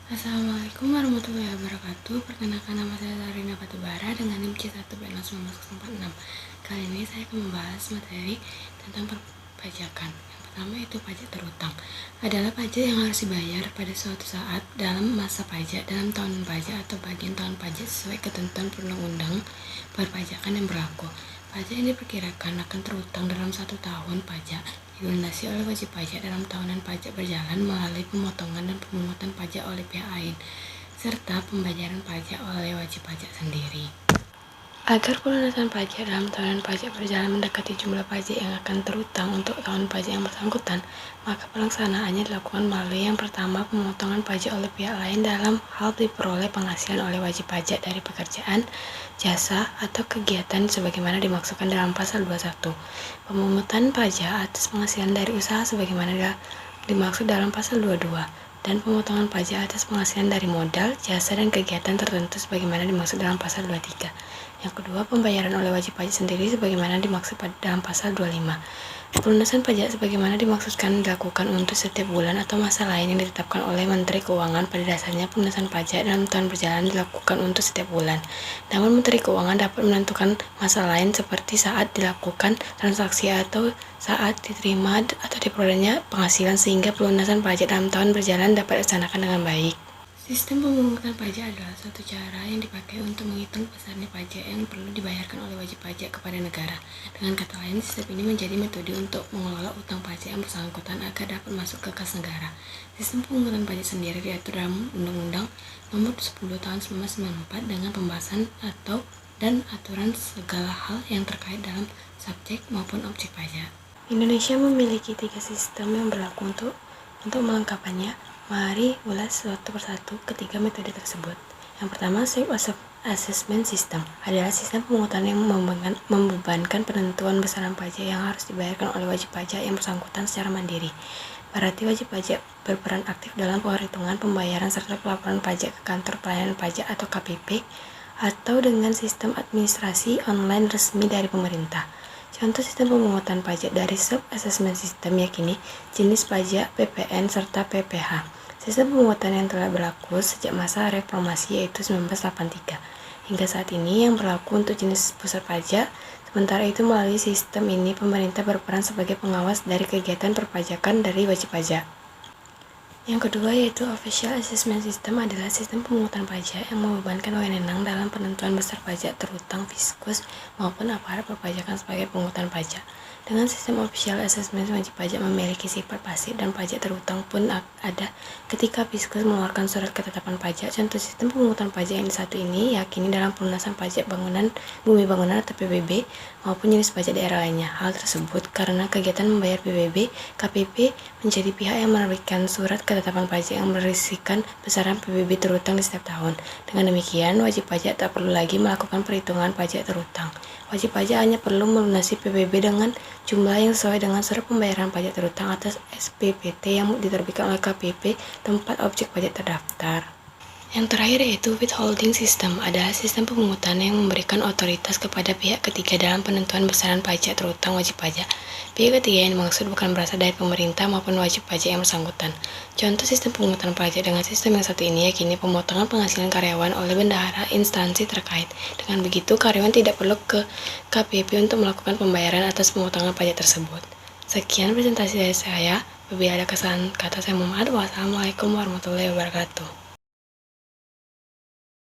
Assalamualaikum warahmatullahi wabarakatuh. Perkenalkan, nama saya Zarina Batubara dengan NIM C1B01946. Kali ini saya akan membahas materi tentang perpajakan. Yang pertama itu pajak terutang. Adalah pajak yang harus dibayar pada suatu saat dalam masa pajak, dalam tahun pajak atau bagian tahun pajak sesuai ketentuan perundang-undang perpajakan yang berlaku. Pajak yang diperkirakan akan terutang dalam 1 tahun pajak dilunasi oleh wajib pajak dalam tahunan pajak berjalan melalui pemotongan dan pemungutan pajak oleh pihak lain, serta pembayaran pajak oleh wajib pajak sendiri. Agar pelunasan pajak dalam tahunan pajak berjalan mendekati jumlah pajak yang akan terutang untuk tahun pajak yang bersangkutan, maka pelaksanaannya dilakukan melalui yang pertama, pemotongan pajak oleh pihak lain dalam hal diperoleh penghasilan oleh wajib pajak dari pekerjaan, jasa, atau kegiatan sebagaimana dimaksudkan dalam pasal 21. Pemungutan pajak atas penghasilan dari usaha sebagaimana dimaksud dalam pasal 22. Dan pemotongan pajak atas penghasilan dari modal, jasa, dan kegiatan tertentu sebagaimana dimaksud dalam pasal 23. Yang kedua, pembayaran oleh wajib pajak sendiri sebagaimana dimaksud dalam pasal 25. Pelunasan pajak sebagaimana dimaksudkan dilakukan untuk setiap bulan atau masa lain yang ditetapkan oleh Menteri Keuangan. Pada dasarnya, pelunasan pajak dalam tahun berjalan dilakukan untuk setiap bulan. Namun, Menteri Keuangan dapat menentukan masa lain seperti saat dilakukan transaksi atau saat diterima atau diperolehnya penghasilan, sehingga pelunasan pajak dalam tahun berjalan dapat dilaksanakan dengan baik. Sistem pemungutan pajak adalah suatu cara yang dipakai untuk menghitung besarnya pajak yang perlu dibayarkan oleh wajib pajak kepada negara. Dengan kata lain, sistem ini menjadi metode untuk mengelola utang pajak yang bersangkutan agar dapat masuk ke kas negara. Sistem pemungutan pajak sendiri diatur dalam Undang-Undang Nomor 10 Tahun 1994 dengan pembahasan dan aturan segala hal yang terkait dalam subjek maupun objek pajak. Indonesia memiliki 3 sistem yang berlaku untuk melengkapannya. Mari ulas satu persatu ketiga metode tersebut. Yang pertama, self-assessment system adalah sistem pemungutan yang membebankan penentuan besaran pajak yang harus dibayarkan oleh wajib pajak yang bersangkutan secara mandiri. Berarti wajib pajak berperan aktif dalam perhitungan pembayaran serta pelaporan pajak ke kantor pelayanan pajak atau KPP atau dengan sistem administrasi online resmi dari pemerintah. Contoh sistem pemungutan pajak dari self-assessment system yakini jenis pajak, PPN, serta PPh. Sistem pemungutan yang telah berlaku sejak masa reformasi yaitu 1983. Hingga saat ini yang berlaku untuk jenis pusat pajak. Sementara itu melalui sistem ini pemerintah berperan sebagai pengawas dari kegiatan perpajakan dari wajib pajak. Yang kedua yaitu official assessment system adalah sistem pemungutan pajak yang membebankan wewenang dalam penentuan besar pajak terutang fiskus maupun aparat perpajakan sebagai pemungutan pajak. Dengan sistem official assessment, wajib pajak memiliki sifat pasif dan pajak terutang pun ada ketika fiskus mengeluarkan surat ketetapan pajak. Contoh sistem pemungutan pajak yang satu ini yakini dalam pelunasan pajak bumi bangunan atau PBB maupun jenis pajak daerah lainnya. Hal tersebut karena kegiatan membayar PBB, KPP menjadi pihak yang menerbitkan surat ketetapan pajak yang berisikan besaran PBB terutang di setiap tahun. Dengan demikian, wajib pajak tak perlu lagi melakukan perhitungan pajak terutang. Wajib pajak hanya perlu melunasi PBB dengan jumlah yang sesuai dengan surat pembayaran pajak terutang atas SPPT yang diterbitkan oleh KPP tempat objek pajak terdaftar. Yang terakhir yaitu withholding system adalah sistem pemungutan yang memberikan otoritas kepada pihak ketiga dalam penentuan besaran pajak terutang wajib pajak. Pihak ketiga yang dimaksud bukan berasal dari pemerintah maupun wajib pajak yang bersangkutan. Contoh sistem pemungutan pajak dengan sistem yang satu ini yakini pemotongan penghasilan karyawan oleh bendahara instansi terkait. Dengan begitu, karyawan tidak perlu ke KPP untuk melakukan pembayaran atas pemotongan pajak tersebut. Sekian presentasi dari saya. Apabila ada kesalahan kata, saya mohon maaf. Wassalamualaikum warahmatullahi wabarakatuh.